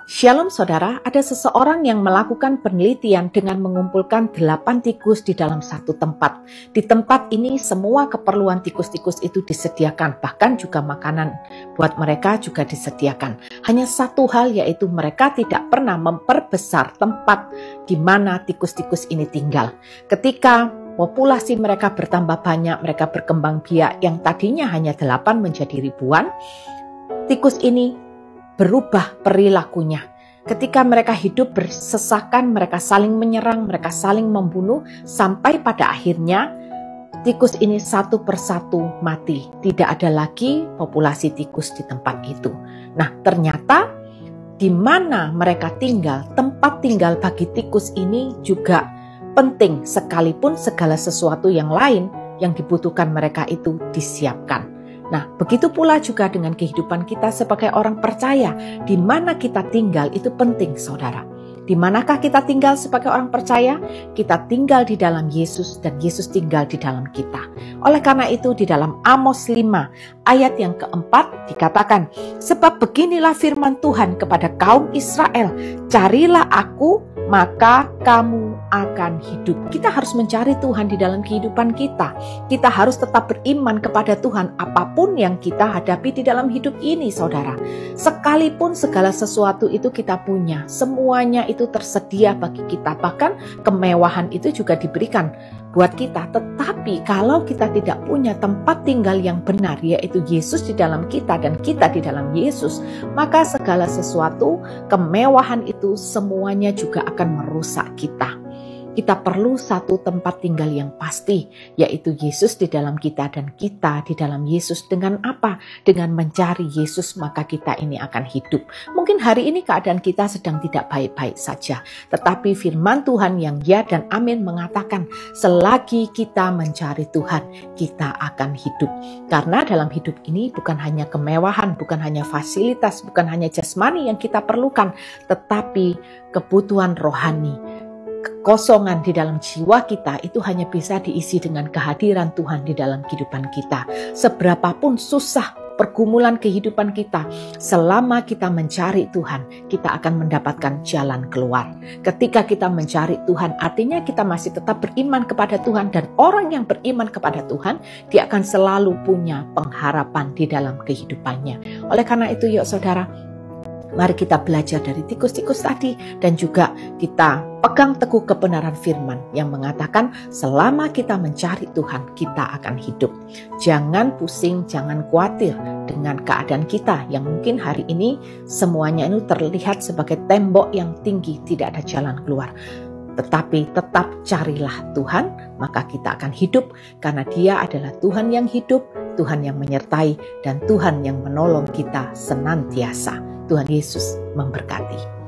Shalom saudara, ada seseorang yang melakukan penelitian dengan mengumpulkan 8 tikus di dalam satu tempat. Di tempat ini semua keperluan tikus-tikus itu disediakan, bahkan juga makanan buat mereka juga disediakan. Hanya satu hal, yaitu mereka tidak pernah memperbesar tempat di mana tikus-tikus ini tinggal. Ketika populasi mereka bertambah banyak, mereka berkembang biak, yang tadinya hanya 8 menjadi ribuan, tikus ini berubah perilakunya. Ketika mereka hidup bersesakan, mereka saling menyerang, mereka saling membunuh, sampai pada akhirnya tikus ini satu persatu mati. Tidak ada lagi populasi tikus di tempat itu. Nah, ternyata di mana mereka tinggal, tempat tinggal bagi tikus ini juga penting, sekalipun segala sesuatu yang lain yang dibutuhkan mereka itu disiapkan. Nah, begitu pula juga dengan kehidupan kita sebagai orang percaya. Di mana kita tinggal itu penting, saudara. Di manakah kita tinggal sebagai orang percaya? Kita tinggal di dalam Yesus dan Yesus tinggal di dalam kita. Oleh karena itu di dalam Amos 5 ayat yang keempat dikatakan, sebab beginilah firman Tuhan kepada kaum Israel, carilah aku maka kamu akan hidup. Kita harus mencari Tuhan di dalam kehidupan kita. Kita harus tetap beriman kepada Tuhan apapun yang kita hadapi di dalam hidup ini, saudara. Sekalipun segala sesuatu itu kita punya, semuanya itu tersedia bagi kita. Bahkan kemewahan itu juga diberikan buat kita. Tetapi kalau kita tidak punya tempat tinggal yang benar, yaitu Yesus di dalam kita dan kita di dalam Yesus, maka segala sesuatu, kemewahan itu semuanya juga akan merusak kita. Kita perlu satu tempat tinggal yang pasti, yaitu Yesus di dalam kita dan kita di dalam Yesus. Dengan apa? Dengan mencari Yesus, maka kita ini akan hidup. Mungkin hari ini keadaan kita sedang tidak baik-baik saja, tetapi firman Tuhan yang ya dan amin mengatakan, selagi kita mencari Tuhan, kita akan hidup. Karena dalam hidup ini bukan hanya kemewahan, bukan hanya fasilitas, bukan hanya jasmani yang kita perlukan, tetapi kebutuhan rohani. Kekosongan di dalam jiwa kita itu hanya bisa diisi dengan kehadiran Tuhan di dalam kehidupan kita. Seberapapun susah pergumulan kehidupan kita, selama kita mencari Tuhan, kita akan mendapatkan jalan keluar. Ketika kita mencari Tuhan, artinya kita masih tetap beriman kepada Tuhan, dan orang yang beriman kepada Tuhan, dia akan selalu punya pengharapan di dalam kehidupannya. Oleh karena itu, yuk saudara, mari kita belajar dari tikus-tikus tadi, dan juga kita pegang teguh kebenaran firman yang mengatakan selama kita mencari Tuhan, kita akan hidup. Jangan pusing, jangan khawatir dengan keadaan kita yang mungkin hari ini semuanya itu terlihat sebagai tembok yang tinggi, tidak ada jalan keluar. Tetapi tetap carilah Tuhan, maka kita akan hidup, karena Dia adalah Tuhan yang hidup, Tuhan yang menyertai, dan Tuhan yang menolong kita senantiasa. Tuhan Yesus memberkati.